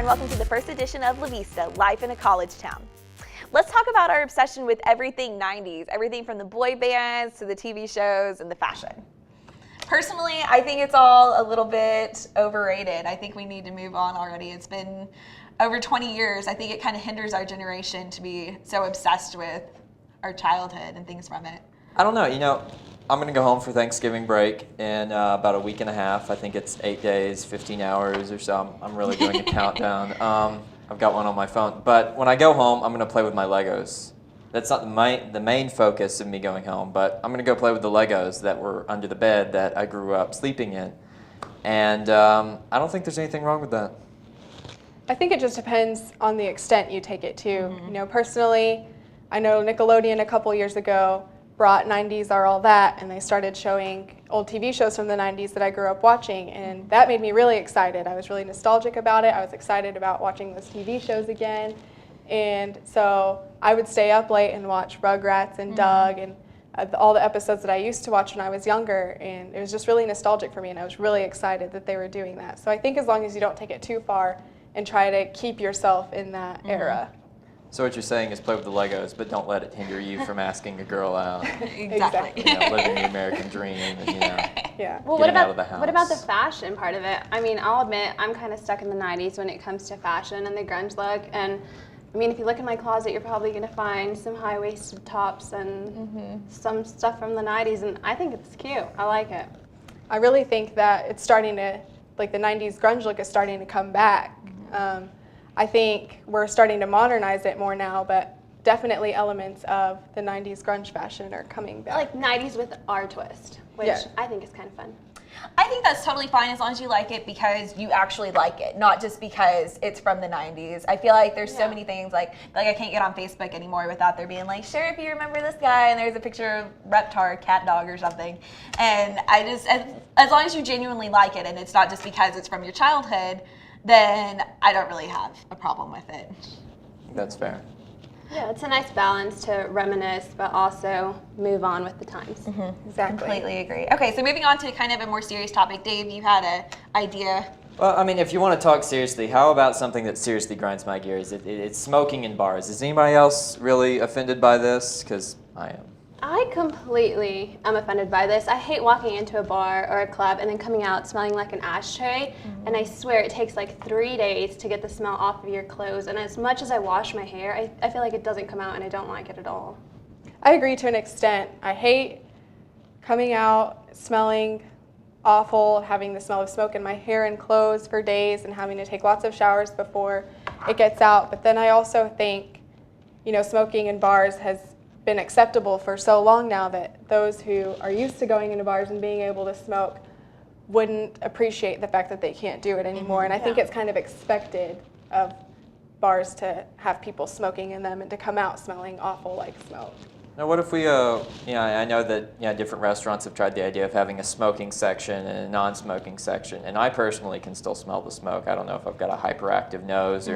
welcome to the first edition of Vista, Life in a College Town. Let's talk about our obsession with everything 90s, everything from the boy bands to the TV shows and the fashion. Personally, I think it's all a little bit overrated. I think we need to move on already. It's been over 20 years. I think it kind of hinders our generation to be so obsessed with our childhood and things from it. I don't know, I'm going to go home for Thanksgiving break in about a week and a half. I think it's 8 days, 15 hours or so. I'm really doing a countdown. I've got one on my phone. But when I go home, I'm going to play with my Legos. That's not the main focus of me going home, but I'm going to go play with the Legos that were under the bed that I grew up sleeping in. And I don't think there's anything wrong with that. I think it just depends on the extent you take it to. Personally, I know Nickelodeon a couple years ago brought 90s Are All That, and they started showing old TV shows from the 90s that I grew up watching, and that made me really excited. I was really nostalgic about it. I was excited about watching those TV shows again, and so I would stay up late and watch Rugrats and Doug and all the episodes that I used to watch when I was younger, and it was just really nostalgic for me, and I was really excited that they were doing that. So I think as long as you don't take it too far and try to keep yourself in that era. So what you're saying is play with the Legos, but don't let it hinder you from asking a girl out. Exactly. Living the American dream and, Yeah. Well, getting out of the house. what about the fashion part of it? I mean, I'll admit, I'm kind of stuck in the 90s when it comes to fashion and the grunge look. And I mean, if you look in my closet, you're probably going to find some high-waisted tops and some stuff from the 90s. And I think it's cute. I like it. I really think that it's starting to, like the 90s grunge look is starting to come back. I think we're starting to modernize it more now, but definitely elements of the 90s grunge fashion are coming back. Like 90s with our twist, which I think is kind of fun. I think that's totally fine as long as you like it because you actually like it, not just because it's from the 90s. I feel like there's so many things like I can't get on Facebook anymore without there being like, sure, if you remember this guy, and there's a picture of Reptar, cat dog or something. And I just, as long as you genuinely like it and it's not just because it's from your childhood, then I don't really have a problem with it. That's fair. Yeah, it's a nice balance to reminisce, but also move on with the times. Exactly. Completely agree. Okay, so moving on to kind of a more serious topic. Dave, you had an idea. Well, I mean, if you want to talk seriously, how about something that seriously grinds my gears? It's smoking in bars. Is anybody else really offended by this? Because I am. I completely am offended by this. I hate walking into a bar or a club and then coming out smelling like an ashtray. And I swear it takes like 3 days to get the smell off of your clothes. And as much as I wash my hair, I feel like it doesn't come out and I don't like it at all. I agree to an extent. I hate coming out smelling awful, having the smell of smoke in my hair and clothes for days and having to take lots of showers before it gets out. But then I also think, smoking in bars has been acceptable for so long now that those who are used to going into bars and being able to smoke wouldn't appreciate the fact that they can't do it anymore. And I think it's kind of expected of bars to have people smoking in them and to come out smelling awful like smoke. Now, what if we, I know that different restaurants have tried the idea of having a smoking section and a non-smoking section, and I personally can still smell the smoke. I don't know if I've got a hyperactive nose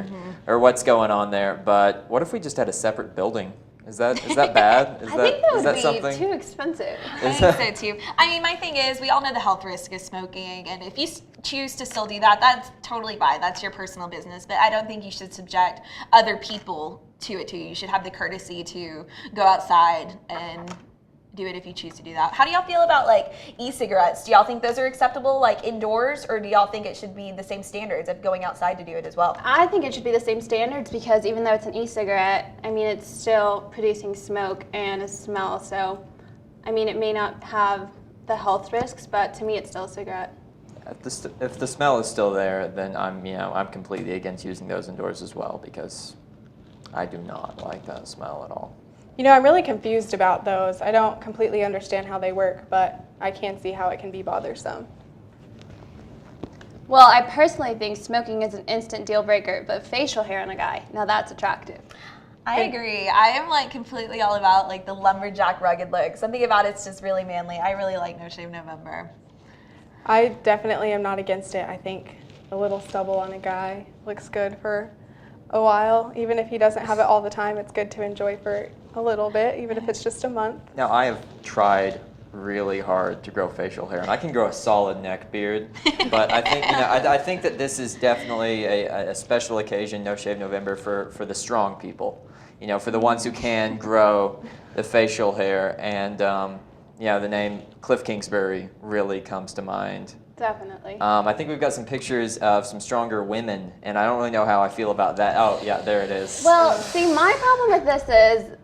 or what's going on there, but what if we just had a separate building? Is that bad? I think that would be something? too expensive. I think so too. I mean, my thing is, we all know the health risk of smoking, and if you choose to still do that, that's totally fine. That's your personal business. But I don't think you should subject other people to it too. You should have the courtesy to go outside and do it if you choose to do that. How do y'all feel about like e-cigarettes? Do y'all think those are acceptable like indoors, or do y'all think it should be the same standards of going outside to do it as well? I think it should be the same standards because even though it's an e-cigarette, I mean, it's still producing smoke and a smell. So, I mean, it may not have the health risks, but to me, it's still a cigarette. If the smell is still there, then I'm completely against using those indoors as well because I do not like that smell at all. I'm really confused about those. I don't completely understand how they work, but I can see how it can be bothersome. Well, I personally think smoking is an instant deal breaker, but facial hair on a guy, now that's attractive. I agree. I am like completely all about like the lumberjack rugged look. Something about it's just really manly. I really like No Shave November. I definitely am not against it. I think a little stubble on a guy looks good for a while. Even if he doesn't have it all the time, it's good to enjoy for a little bit, even if it's just a month. Now, I have tried really hard to grow facial hair, and I can grow a solid neck beard, but I think I think that this is definitely a special occasion, No Shave November, for the strong people, for the ones who can grow the facial hair, and the name Cliff Kingsbury really comes to mind. Definitely. I think we've got some pictures of some stronger women, and I don't really know how I feel about that. Oh, yeah, there it is. Well, see, my problem with this is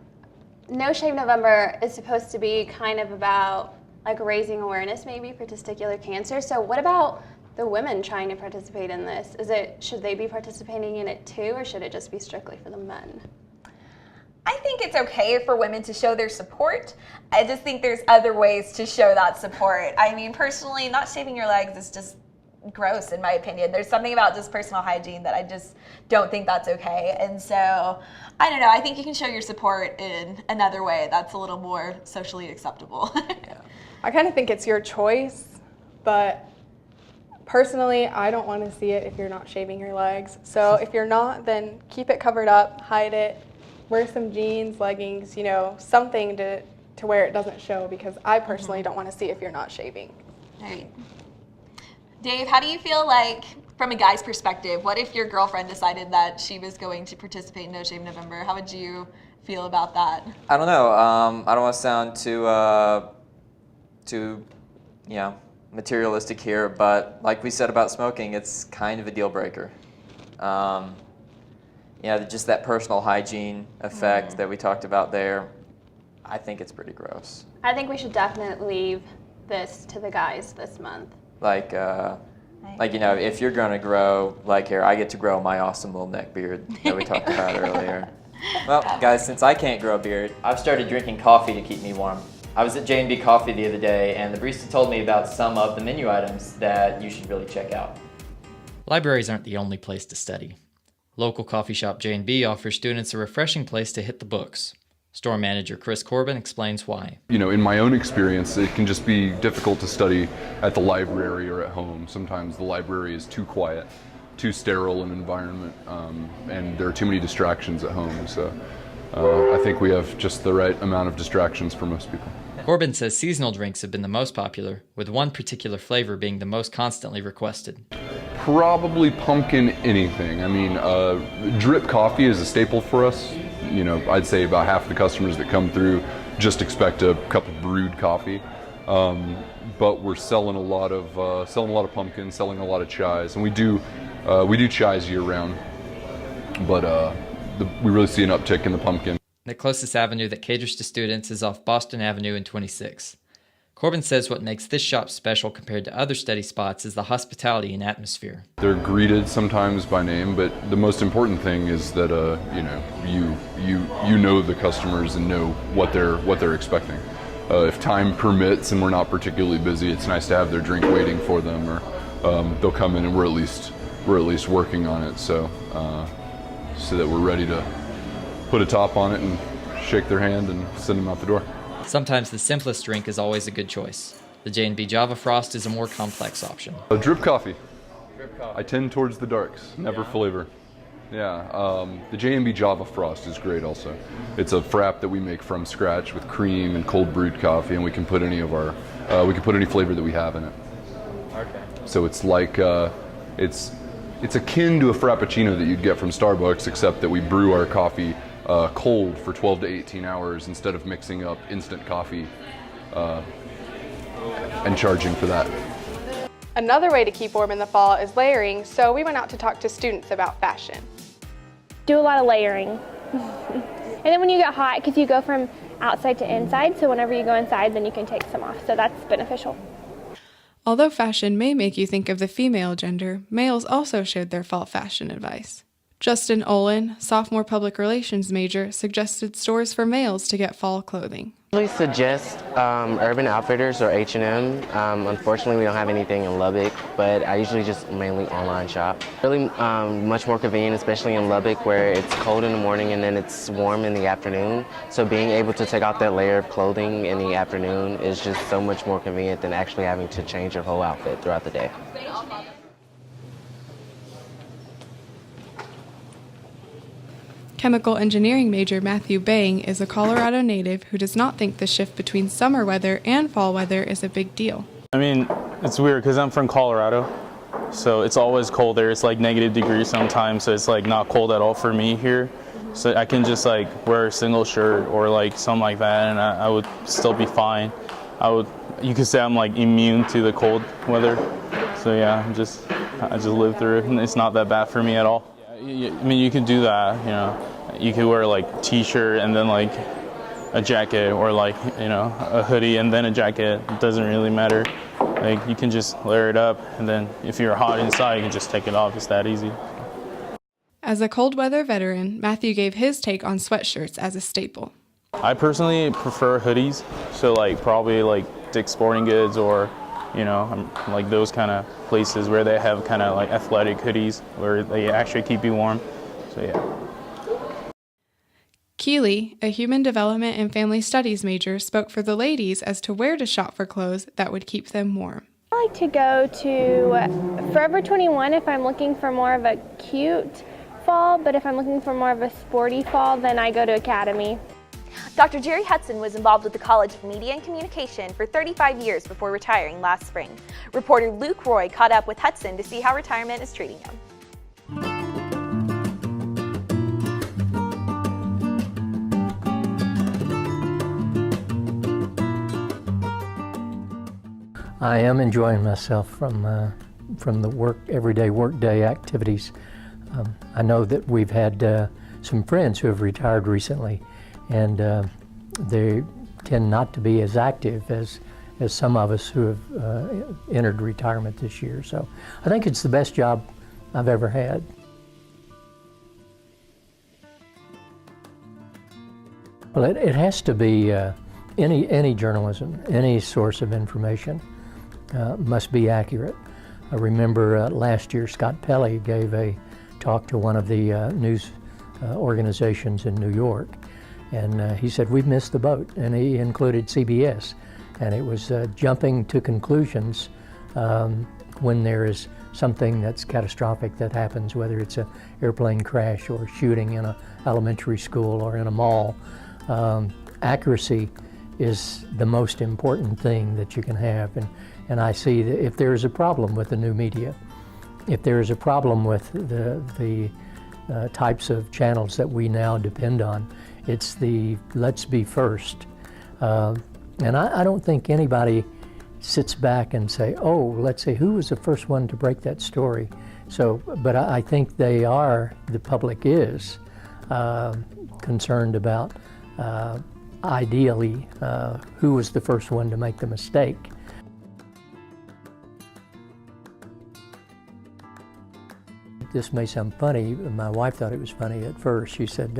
No Shave November is supposed to be kind of about like raising awareness maybe for testicular cancer. So what about the women trying to participate in this? Should they be participating in it too, or should it just be strictly for the men? I think it's okay for women to show their support. I just think there's other ways to show that support. I mean, personally, not shaving your legs is just gross in my opinion. There's something about just personal hygiene that I just don't think that's okay. And so, I don't know, I think you can show your support in another way that's a little more socially acceptable. I kind of think it's your choice, but personally, I don't want to see it if you're not shaving your legs. So if you're not, then keep it covered up, hide it, wear some jeans, leggings, something to where it doesn't show, because I personally don't want to see if you're not shaving. All right. Dave, how do you feel like, from a guy's perspective, what if your girlfriend decided that she was going to participate in No Shave November? How would you feel about that? I don't know. I don't want to sound too materialistic here, but like we said about smoking, it's kind of a deal breaker. Just that personal hygiene effect that we talked about there, I think it's pretty gross. I think we should definitely leave this to the guys this month. If you're going to grow leg hair, I get to grow my awesome little neck beard that we talked about earlier. Well, guys, since I can't grow a beard, I've started drinking coffee to keep me warm. I was at J&B Coffee the other day, and the barista told me about some of the menu items that you should really check out. Libraries aren't the only place to study. Local coffee shop J&B offers students a refreshing place to hit the books. Store manager Chris Corbin explains why. In my own experience, it can just be difficult to study at the library or at home. Sometimes the library is too quiet, too sterile an environment, and there are too many distractions at home. So I think we have just the right amount of distractions for most people. Corbin says seasonal drinks have been the most popular, with one particular flavor being the most constantly requested. Probably pumpkin anything. I mean, drip coffee is a staple for us. I'd say about half the customers that come through just expect a cup of brewed coffee. But we're selling a lot of pumpkin, selling a lot of chais, and we do chais year round. But we really see an uptick in the pumpkin. The closest avenue that caters to students is off Boston Avenue and 26. Corbin says what makes this shop special compared to other study spots is the hospitality and atmosphere. They're greeted sometimes by name, but the most important thing is that you know the customers and know what they're expecting. If time permits and we're not particularly busy, it's nice to have their drink waiting for them, or they'll come in and we're at least working on it, so that we're ready to put a top on it and shake their hand and send them out the door. Sometimes the simplest drink is always a good choice. The J&B Java Frost is a more complex option. Drip coffee. I tend towards the darks, never flavor. Yeah, the J&B Java Frost is great also. It's a frap that we make from scratch with cream and cold brewed coffee, and we can put any flavor that we have in it. Okay. So it's like, it's akin to a Frappuccino that you'd get from Starbucks, except that we brew our coffee cold for 12 to 18 hours instead of mixing up instant coffee and charging for that. Another way to keep warm in the fall is layering, so we went out to talk to students about fashion. Do a lot of layering. And then when you get hot, because you go from outside to inside, so whenever you go inside, then you can take some off, so that's beneficial. Although fashion may make you think of the female gender, males also shared their fall fashion advice. Justin Olin, sophomore public relations major, suggested stores for males to get fall clothing. I usually suggest Urban Outfitters or H&M. Unfortunately, we don't have anything in Lubbock, but I usually just mainly online shop. Really much more convenient, especially in Lubbock where it's cold in the morning and then it's warm in the afternoon. So being able to take out that layer of clothing in the afternoon is just so much more convenient than actually having to change your whole outfit throughout the day. Chemical engineering major Matthew Bang is a Colorado native who does not think the shift between summer weather and fall weather is a big deal. I mean, it's weird because I'm from Colorado, so it's always cold there. It's like negative degrees sometimes, so it's like not cold at all for me here. So I can just like wear a single shirt or like something like that, and I would still be fine. You could say I'm like immune to the cold weather. So yeah, I just live through it, and it's not that bad for me at all. I mean, you can do that, you know. You could wear like t-shirt and then like a jacket, or like, you know, a hoodie and then a jacket. It doesn't really matter. Like, you can just layer it up, and then if you're hot inside, you can just take it off. It's that easy. As a cold weather veteran, Matthew gave his take on sweatshirts as a staple. I personally prefer hoodies, so like probably like Dick's Sporting Goods, or, you know, like those kind of places where they have kind of like athletic hoodies where they actually keep you warm. So yeah. Keely, a human development and family studies major, spoke for the ladies as to where to shop for clothes that would keep them warm. I like to go to Forever 21 if I'm looking for more of a cute fall, but if I'm looking for more of a sporty fall, then I go to Academy. Dr. Jerry Hudson was involved with the College of Media and Communication for 35 years before retiring last spring. Reporter Luke Roy caught up with Hudson to see how retirement is treating him. I am enjoying myself from the everyday workday activities. I know that we've had some friends who have retired recently, and they tend not to be as active as some of us who have entered retirement this year. So I think it's the best job I've ever had. Well, it has to be any journalism, any source of information must be accurate. I remember last year Scott Pelley gave a talk to one of the news organizations in New York, and he said, we've missed the boat, and he included CBS, and it was jumping to conclusions when there is something that's catastrophic that happens, whether it's an airplane crash or shooting in an elementary school or in a mall. Accuracy is the most important thing that you can have, and I see that if there is a problem with the new media, if there is a problem with the types of channels that we now depend on, it's the let's be first. And I don't think anybody sits back and say, oh, let's say who was the first one to break that story. So, but I think the public is concerned about ideally who was the first one to make the mistake. This may sound funny. My wife thought it was funny at first. She said,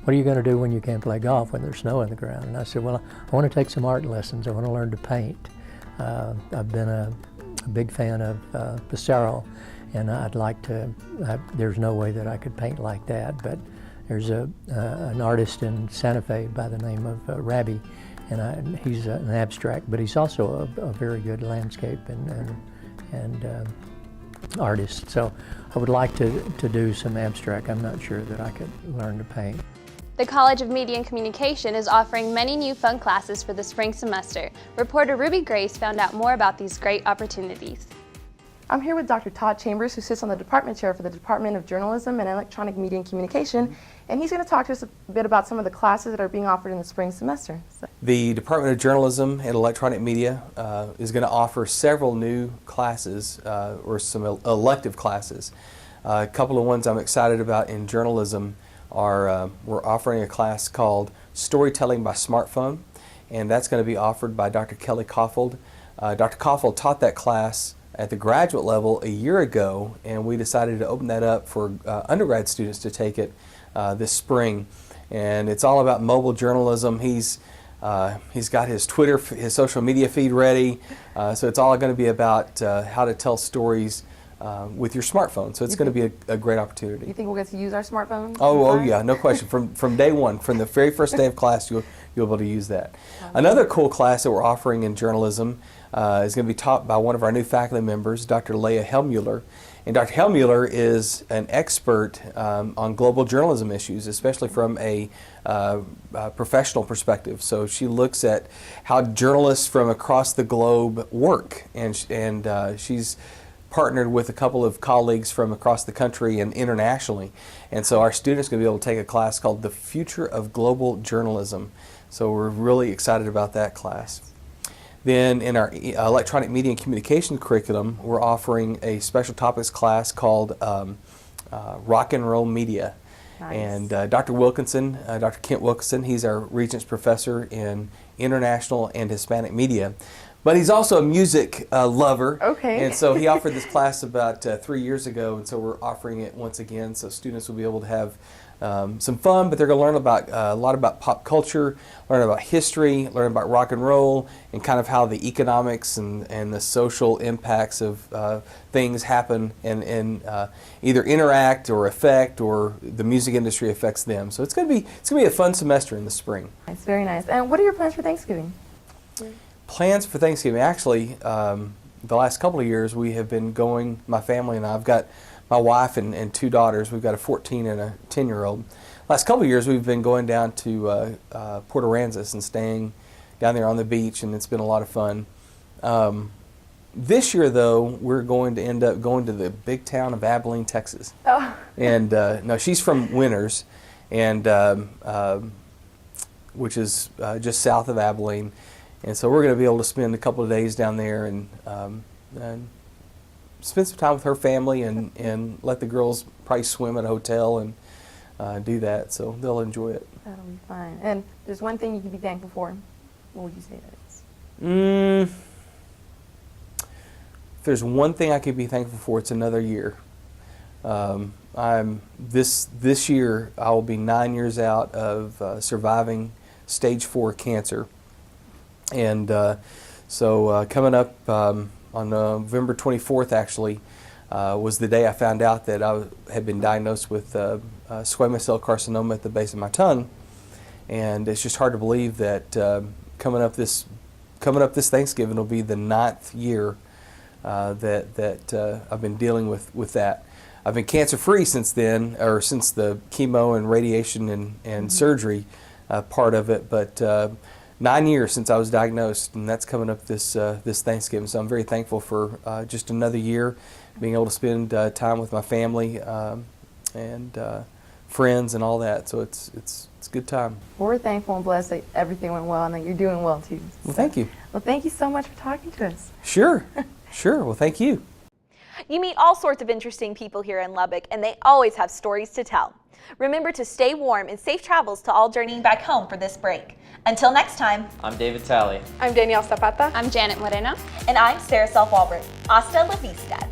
what are you going to do when you can't play golf when there's snow on the ground? And I said, well, I want to take some art lessons. I want to learn to paint. I've been a big fan of Pissarro, and I'd like to, there's no way that I could paint like that, but there's an artist in Santa Fe by the name of Rabi, and he's an abstract, but he's also a very good landscape and artist. So I would like to do some abstract. I'm not sure that I could learn to paint. The College of Media and Communication is offering many new fun classes for the spring semester. Reporter Ruby Grace found out more about these great opportunities. I'm here with Dr. Todd Chambers, who sits on the department chair for the Department of Journalism and Electronic Media and Communication, and he's going to talk to us a bit about some of the classes that are being offered in the spring semester. The Department of Journalism and Electronic Media is going to offer several new classes or some elective classes. A couple of ones I'm excited about in journalism are we're offering a class called Storytelling by Smartphone, and that's going to be offered by Dr. Kelly Koffold. Dr. Koffold taught that class at the graduate level a year ago, and we decided to open that up for undergrad students to take it this spring. And it's all about mobile journalism. He's got his Twitter, his social media feed ready, so it's all going to be about how to tell stories with your smartphone. So it's going to be a great opportunity. You think we'll get to use our smartphones? Oh yeah, no question. From day one, from the very first day of class, you'll be able to use that. Another cool class that we're offering in journalism is going to be taught by one of our new faculty members, Dr. Leah Helmuller, And Dr. Hellmuller is an expert on global journalism issues, especially from a professional perspective. So she looks at how journalists from across the globe work, and she's partnered with a couple of colleagues from across the country and internationally. And so our students are going to be able to take a class called The Future of Global Journalism. So we're really excited about that class. Then in our electronic media and communication curriculum, we're offering a special topics class called Rock and Roll Media. Nice. And Dr. Wilkinson, Dr. Kent Wilkinson, he's our Regents Professor in International and Hispanic Media. But he's also a music lover. Okay. And so he offered this class about 3 years ago, and so we're offering it once again, so students will be able to have some fun, but they're going to learn about a lot about pop culture, learn about history, learn about rock and roll, and kind of how the economics and the social impacts of things happen and either interact or affect, or the music industry affects them. So it's going to be a fun semester in the spring. It's very nice. And what are your plans for Thanksgiving? Plans for Thanksgiving, actually, the last couple of years we have been going, my family and I, I've got my wife and 2 daughters. We've got a 14 and a 10-year-old. Last couple of years we've been going down to Port Aransas and staying down there on the beach, and it's been a lot of fun. This year, though, we're going to end up going to the big town of Abilene, Texas. Oh. And no, she's from Winters, and which is just south of Abilene. And so we're going to be able to spend a couple of days down there and spend some time with her family and let the girls probably swim at a hotel and do that. So they'll enjoy it. That'll be fine. And there's one thing you can be thankful for. What would you say that is? If there's one thing I could be thankful for, it's another year. This year I will be 9 years out of surviving stage 4 cancer. And so coming up on November 24th, actually, was the day I found out that I had been diagnosed with squamous cell carcinoma at the base of my tongue. And it's just hard to believe that coming up this Thanksgiving will be the 9th year that I've been dealing with that. I've been cancer-free since then, or since the chemo and radiation and surgery part of it, but 9 years since I was diagnosed, and that's coming up this Thanksgiving. So I'm very thankful for just another year, being able to spend time with my family and friends and all that. So it's a good time. Well, we're thankful and blessed that everything went well and that you're doing well too. Well, thank you. Well, thank you so much for talking to us. Sure. Well, thank you. You meet all sorts of interesting people here in Lubbock, and they always have stories to tell. Remember to stay warm and safe travels to all journeying back home for this break. Until next time, I'm David Talley. I'm Danielle Zapata. I'm Janet Moreno. and I'm Sarah Self-Walbrick. Hasta la vista.